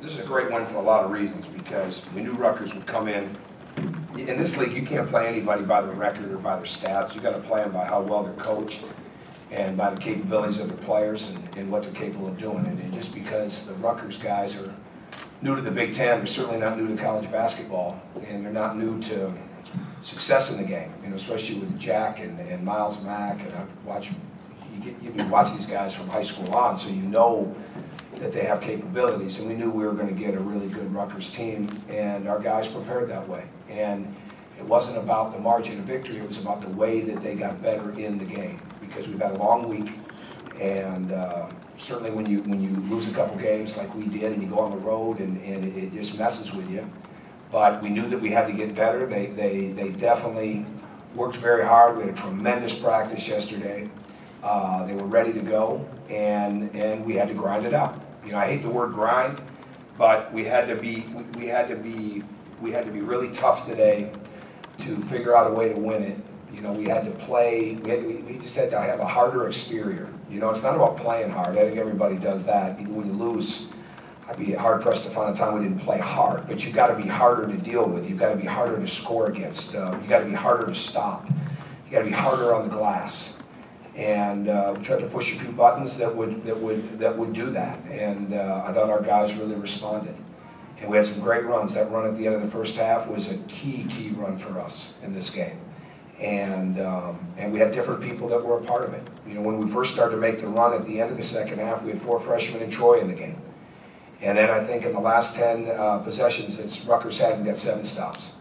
This is a great one for a lot of reasons, because we knew Rutgers would come in. In this league, you can't play anybody by their record or by their stats. You've got to play them by how well they're coached and by the capabilities of their players and what they're capable of doing. And just because the Rutgers guys are new to the Big Ten, they're certainly not new to college basketball, and they're not new to success in the game, you know, especially with Jack and Miles Mack. And I've watched, you watch these guys from high school on, so you know that they have capabilities, and we knew we were going to get a really good Rutgers team, and our guys prepared that way. And it wasn't about the margin of victory, it was about the way that they got better in the game, because we've had a long week, and certainly when you lose a couple games like we did, and you go on the road, and it just messes with you. But we knew that we had to get better. They definitely worked very hard. We had a tremendous practice yesterday. They were ready to go, and we had to grind it out. You know, I hate the word grind, but we had to be really tough today to figure out a way to win it. You know, we had to play. We just had to have a harder exterior. You know, it's not about playing hard. I think everybody does that. Even when you lose, I'd be hard pressed to find a time we didn't play hard. But you've got to be harder to deal with. You've got to be harder to score against. You've got to be harder to stop. You've got to be harder on the glass. And we tried to push a few buttons that would do that, and I thought our guys really responded. And we had some great runs. That run at the end of the first half was a key run for us in this game, and we had different people that were a part of it. You know, when we first started to make the run at the end of the second half, we had 4 freshmen in Troy in the game, and then I think in the last 10 possessions that Rutgers had, we got 7 stops,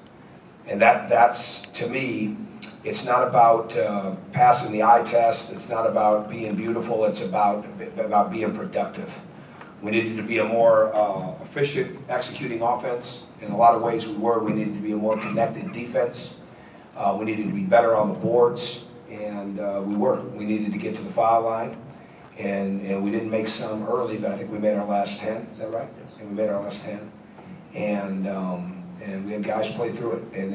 and that's to me. It's not about passing the eye test. It's not about being beautiful. It's about being productive. We needed to be a more efficient executing offense. In a lot of ways we were. We needed to be a more connected defense. We needed to be better on the boards, and we were. We needed to get to the foul line, and we didn't make some early, but I think we made our last 10. Is that right? Yes. And we made our last 10. And we had guys play through it, and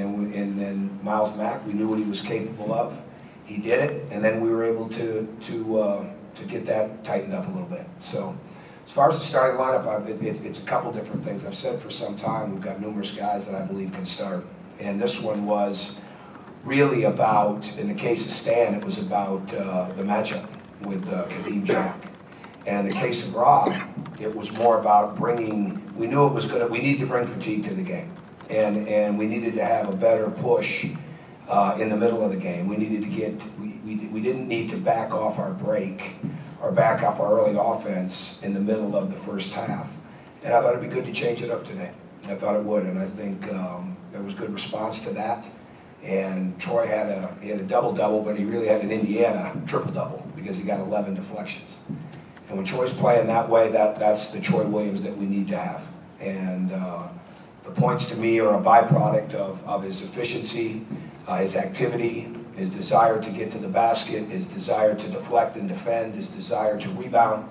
then Miles Mack, we knew what he was capable of. He did it, and then we were able to get that tightened up a little bit. So, as far as the starting lineup, it's a couple different things. I've said for some time we've got numerous guys that I believe can start, and this one was really about, in the case of Stan, it was about the matchup with Kadeem Jack. And in the case of Rob, it was more about bringing. We knew it was going to. We needed to bring fatigue to the game. And we needed to have a better push in the middle of the game. We needed to get, we didn't need to back off our break or back up our early offense in the middle of the first half. And I thought it'd be good to change it up today. I thought it would, and I think there was good response to that. And Troy had a double-double, but he really had an Indiana triple-double because he got 11 deflections. And when Troy's playing that way, that's the Troy Williams that we need to have. And the points to me are a byproduct of his efficiency, his activity, his desire to get to the basket, his desire to deflect and defend, his desire to rebound,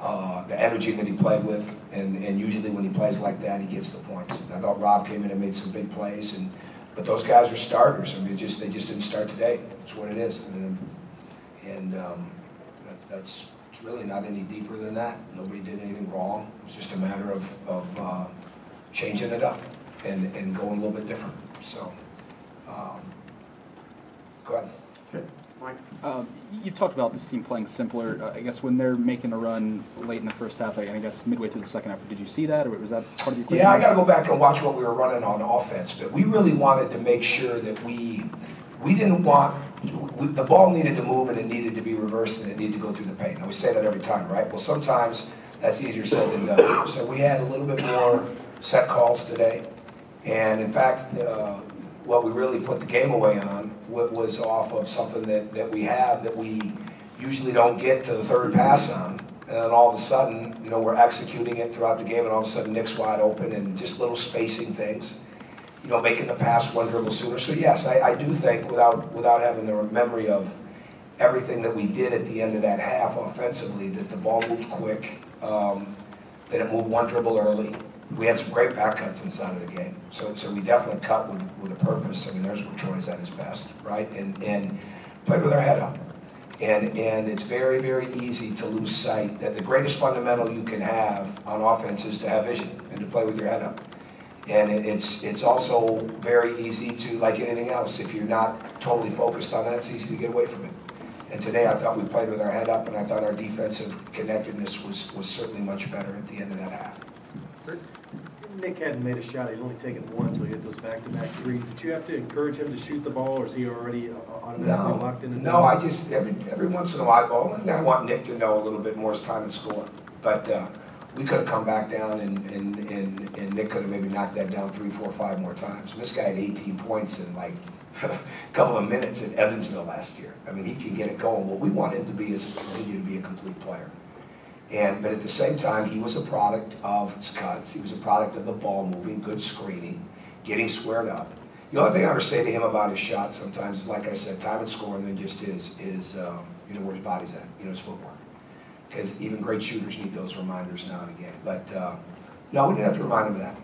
the energy that he played with, and usually when he plays like that, he gets the points. I thought Rob came in and made some big plays, but those guys are starters. I mean, they just didn't start today. That's what it is, it's really not any deeper than that. Nobody did anything wrong. It was just a matter of changing it up and going a little bit different. So, go ahead. Okay. Mike? You've talked about this team playing simpler. I guess when they're making a run late in the first half, I guess midway through the second half, did you see that, or was that part of your equation? Yeah, I got to go back and watch what we were running on offense, but we really wanted to make sure that we didn't want, the ball needed to move and it needed to be reversed and it needed to go through the paint. Now we say that every time, right? Well, sometimes that's easier said than done. So we had a little bit more set calls today, and in fact, what we really put the game away on was off of something that we have that we usually don't get to the third pass on, and then all of a sudden, you know, we're executing it throughout the game, and all of a sudden Nick's wide open, and just little spacing things, you know, making the pass one dribble sooner. So yes, I do think, without having the memory of everything that we did at the end of that half offensively, that the ball moved quick, that it moved one dribble early. We had some great back cuts inside of the game. So we definitely cut with a purpose. I mean, there's where Troy's at his best, right? And played with our head up. And it's very, very easy to lose sight that the greatest fundamental you can have on offense is to have vision and to play with your head up. And it's also very easy to, like anything else, if you're not totally focused on that, it's easy to get away from it. And today I thought we played with our head up, and I thought our defensive connectedness was certainly much better at the end of that half. Nick hadn't made a shot. He'd only taken one until he hit those back-to-back threes. Did you have to encourage him to shoot the ball, or is he already automatically locked in? No, I just, every once in a while, only thing I want Nick to know a little bit more is time and score. But we could have come back down, and Nick could have maybe knocked that down 3, 4, 5 more times. And this guy had 18 points in like a couple of minutes in Evansville last year. I mean, he can get it going. What we want him to be is continue to be a complete player. But at the same time, he was a product of his cuts. He was a product of the ball moving, good screening, getting squared up. The only thing I ever say to him about his shot sometimes is, like I said, time and score, and then just his where his body's at, his footwork. Because even great shooters need those reminders now and again. But no, we didn't have to remind him of that.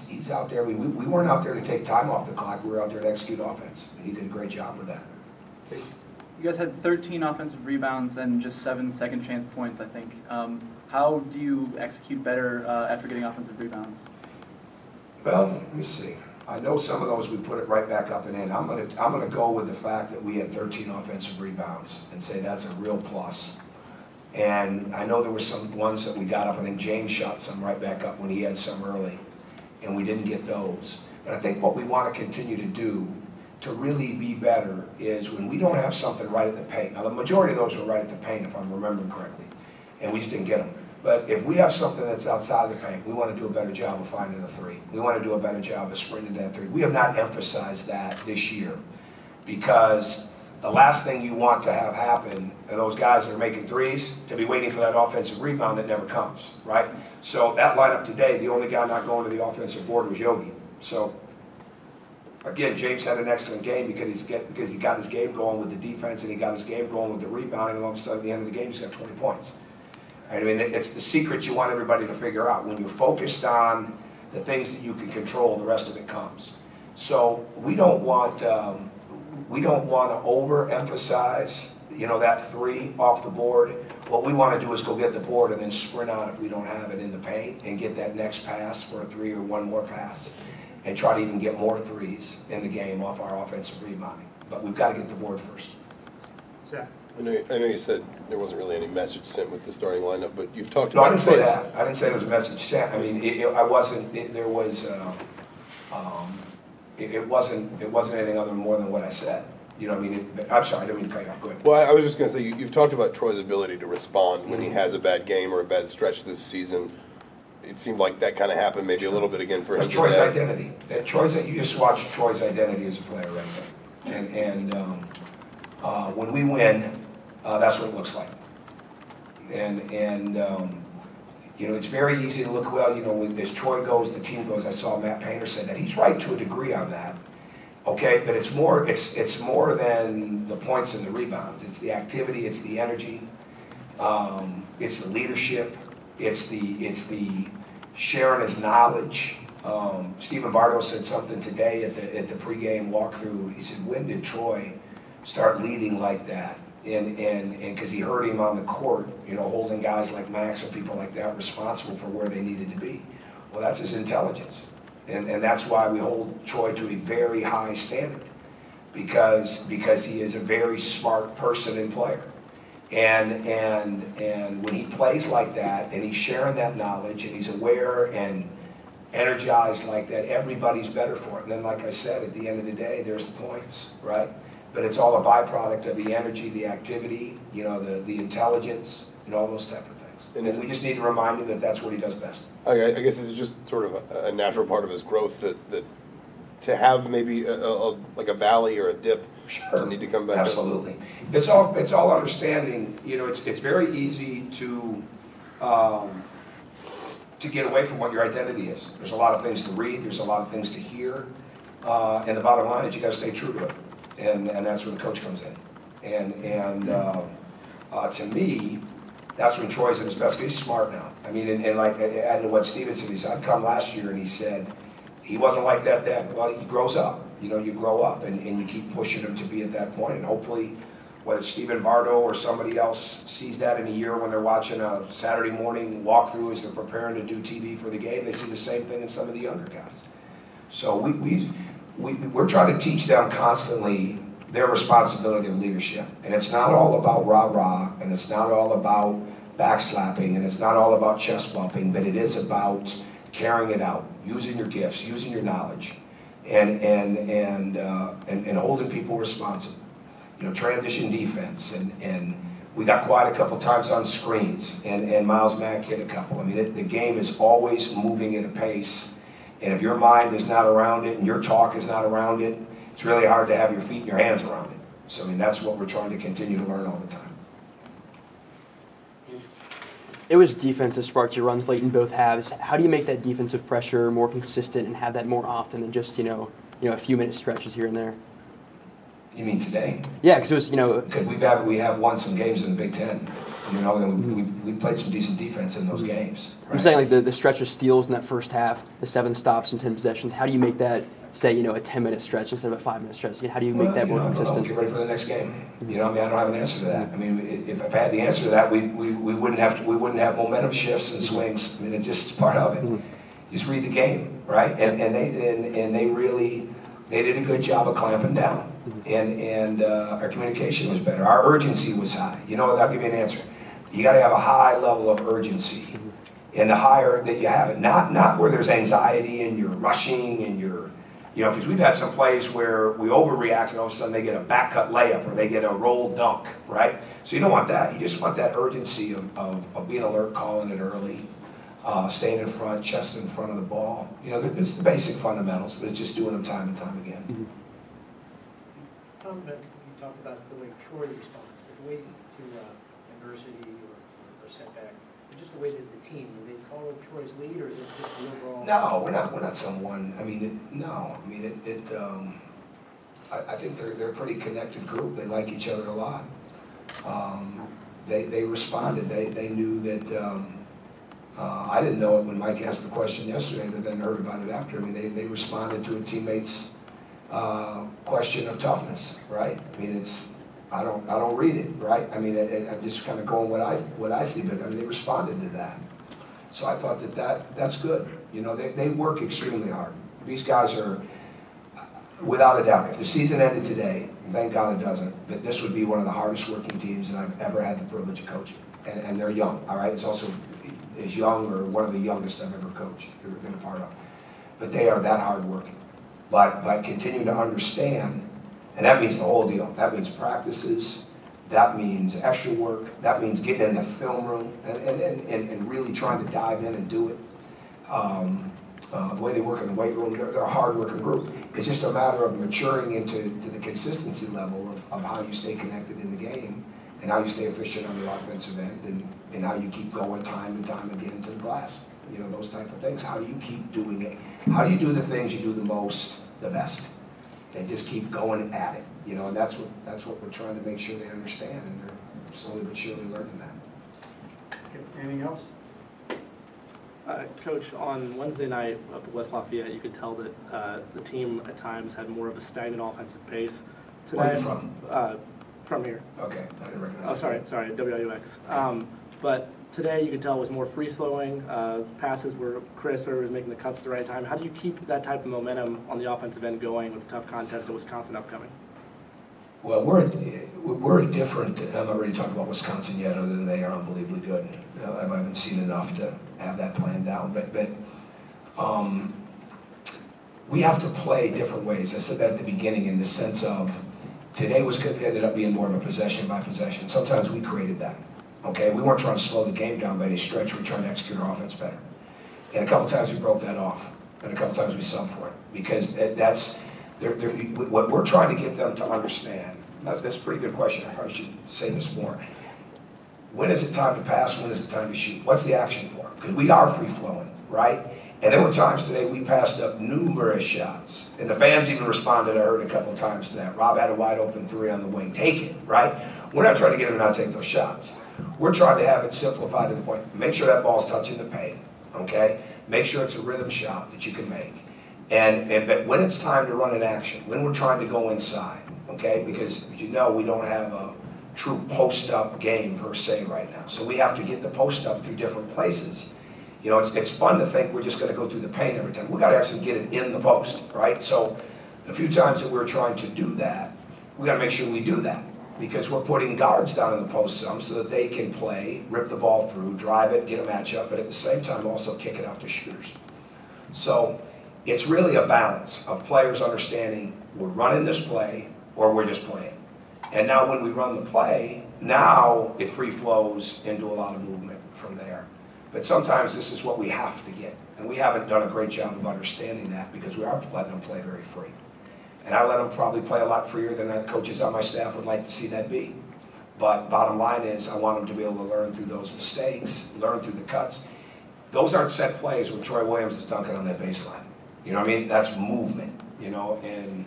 He's out there. We weren't out there to take time off the clock. We were out there to execute offense, and he did a great job with that. You guys had 13 offensive rebounds and just 7 second chance points, I think. How do you execute better after getting offensive rebounds? Well, let me see. I know some of those we put it right back up and in. I'm gonna go with the fact that we had 13 offensive rebounds and say that's a real plus. And I know there were some ones that we got up. I think James shot some right back up when he had some early, and we didn't get those. But I think what we want to continue to do to really be better is when we don't have something right at the paint. Now, the majority of those were right at the paint, if I'm remembering correctly, and we just didn't get them. But if we have something that's outside the paint, we want to do a better job of finding the three. We want to do a better job of sprinting that three. We have not emphasized that this year because the last thing you want to have happen are those guys that are making threes to be waiting for that offensive rebound that never comes, right? So that lineup today, the only guy not going to the offensive board was Yogi. So again, James had an excellent game because he got his game going with the defense and he got his game going with the rebounding, and all of a sudden at the end of the game he's got 20 points. I mean, it's the secret you want everybody to figure out. When you're focused on the things that you can control, the rest of it comes. So we don't want to overemphasize, that three off the board. What we want to do is go get the board and then sprint out if we don't have it in the paint and get that next pass for a three or one more pass and try to even get more threes in the game off our offensive rebounding. But we've got to get the board first. Zach. I know you said there wasn't really any message sent with the starting lineup, but you've talked No, about. I didn't say that. I didn't say there was a message sent. I mean, it wasn't anything other than more than what I said. I'm sorry, I didn't mean to cut you off. Go ahead. Well, I was just going to say, you've talked about Troy's ability to respond when he has a bad game or a bad stretch this season. It seemed like that kind of happened maybe a little bit again for him. That's Troy's identity. You just watch Troy's identity as a player right there. And when we win, that's what it looks like. And it's very easy to look, as Troy goes, the team goes. I saw Matt Painter said that. He's right to a degree on that. Okay, but it's more than the points and the rebounds. It's the activity, it's the energy, it's the leadership, it's the sharing his knowledge. Stephen Bardo said something today at the pregame walkthrough. He said, when did Troy start leading like that? And because he heard him on the court, holding guys like Max or people like that responsible for where they needed to be. Well, that's his intelligence. And that's why we hold Troy to a very high standard, because he is a very smart person and player. And when he plays like that, and he's sharing that knowledge, and he's aware and energized like that, everybody's better for it. And then, like I said, at the end of the day, there's the points, right? But it's all a byproduct of the energy, the activity, the intelligence, and all those type of things. And we just need to remind him that that's what he does best. I guess this is just sort of a natural part of his growth that to have maybe like a valley or a dip. Sure. To need to come back. Absolutely. It's all understanding. It's very easy to get away from what your identity is. There's a lot of things to read. There's a lot of things to hear. And the bottom line is you got to stay true to it. And that's where the coach comes in. And to me, that's when Troy's at his best. He's smart now. I mean, and like adding to what Steven said, he said, I'd come last year and he said, He wasn't like that then. Well, he grows up. You know, you grow up and you keep pushing him to be at that point. And hopefully, whether Stephen Bardo or somebody else sees that in a year when they're watching a Saturday morning walkthrough as they're preparing to do TV for the game, they see the same thing in some of the younger guys. So we're trying to teach them constantly their responsibility of leadership. And it's not all about rah-rah, and it's not all about backslapping, and it's not all about chest bumping, but it is about carrying it out, using your gifts, using your knowledge, and holding people responsible. You know, transition defense, and we got quiet a couple times on screens, and Miles Mack hit a couple. I mean, the game is always moving at a pace, and if your mind is not around it and your talk is not around it, it's really hard to have your feet and your hands around it. So, I mean, that's what we're trying to continue to learn all the time. It was defense that sparked your runs late in both halves. How do you make that defensive pressure more consistent and have that more often than just, a few minute stretches here and there? You mean today? Yeah, because it was, Because we have won some games in the Big Ten, and we played some decent defense in those games. Right? I'm saying like the stretch of steals in that first half, the 7 stops and 10 possessions. How do you make that, say, a 10-minute stretch instead of a 5-minute stretch? How do you make that more consistent? Get ready for the next game. I don't have an answer to that. I mean, if I had the answer to that, we wouldn't have momentum shifts and swings. I mean, it's just part of it. You just read the game, right? And they did a good job of clamping down. And our communication was better. Our urgency was high. I'll give you an answer. You got to have a high level of urgency. And the higher that you have it, not where there's anxiety and you're rushing and you're, because we've had some plays where we overreact and all of a sudden they get a back cut layup or they get a roll dunk, right? So you don't want that. You just want that urgency of being alert, calling it early, staying in front, chest in front of the ball. It's the basic fundamentals, but it's just doing them time and time again. Tom, you talked about the way Troy responds, the way to adversity or setback, and just the way that the team, do they follow Troy's lead, or is it just the overall? No, we're not someone. I mean, I think they're a pretty connected group. They like each other a lot. They responded. They knew that. I didn't know it when Mike asked the question yesterday, but then heard about it after. I mean, they responded to a teammate's question of toughness, right? I mean, I don't read it, right? I mean, I'm just kind of going what I see, but I mean, they responded to that. So I thought that's good. They work extremely hard. These guys are, without a doubt, if the season ended today, thank God it doesn't, but this would be one of the hardest working teams that I've ever had the privilege of coaching. And they're young, all right? It's also as young or one of the youngest I've ever coached, or been a part of. But they are that hard working. But continue to understand, and that means the whole deal. That means practices, that means extra work, that means getting in the film room and really trying to dive in and do it. The way they work in the weight room, they're a hard-working group. It's just a matter of maturing into the consistency level of how you stay connected in the game and how you stay efficient on the offensive end and how you keep going time and time again to the glass. Those type of things. How do you keep doing it? How do you do the things you do the most, the best? And just keep going at it. And that's what we're trying to make sure they understand, and they're slowly but surely learning that. Okay. Anything else? Coach, on Wednesday night up at West Lafayette, you could tell that the team at times had more of a stagnant offensive pace. Where are you from? From here. Okay, I didn't recognize. Oh, sorry, WIUX. But today you could tell it was more free-flowing. Passes were crisp, everybody was making the cuts at the right time. How do you keep that type of momentum on the offensive end going with a tough contest at Wisconsin upcoming? Well, we're different. I'm not ready to talk about Wisconsin yet, other than they are unbelievably good. I haven't seen enough to have that planned out, but we have to play different ways. I said that at the beginning in the sense of today ended up being more of a possession by possession. Sometimes we created that. Okay, we weren't trying to slow the game down by any stretch. We were trying to execute our offense better. And a couple times we broke that off, and a couple times we subbed for it because that's. What we're trying to get them to understand, that's a pretty good question, I probably should say this more. When is it time to pass, when is it time to shoot? What's the action for? Because we are free-flowing, right? And there were times today we passed up numerous shots. And the fans even responded, I heard a couple of times to that. Rob had a wide open 3 on the wing. Take it, right? We're not trying to get them to not take those shots. We're trying to have it simplified to the point. Make sure that ball's touching the paint, okay? Make sure it's a rhythm shot that you can make. But when it's time to run an action, when we're trying to go inside, okay, because as you know, we don't have a true post-up game per se right now. So we have to get the post-up through different places. You know, it's fun to think we're just going to go through the paint every time. We've got to actually get it in the post, right? So the few times that we're trying to do that, we got to make sure we do that, because we're putting guards down in the post some so that they can play, rip the ball through, drive it, get a matchup, but at the same time also kick it out to shooters. So it's really a balance of players understanding we're running this play or we're just playing. And now when we run the play, now it free flows into a lot of movement from there. But sometimes this is what we have to get. And we haven't done a great job of understanding that, because we are letting them play very free. And I let them probably play a lot freer than the coaches on my staff would like to see that be. But bottom line is, I want them to be able to learn through those mistakes, learn through the cuts. Those aren't set plays when Troy Williams is dunking on that baseline. You know what I mean? That's movement, you know, and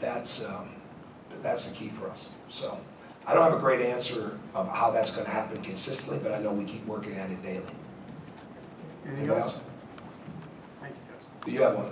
that's the key for us. So I don't have a great answer of how that's going to happen consistently, but I know we keep working at it daily. Anything else? Thank you, guys. Do you have one?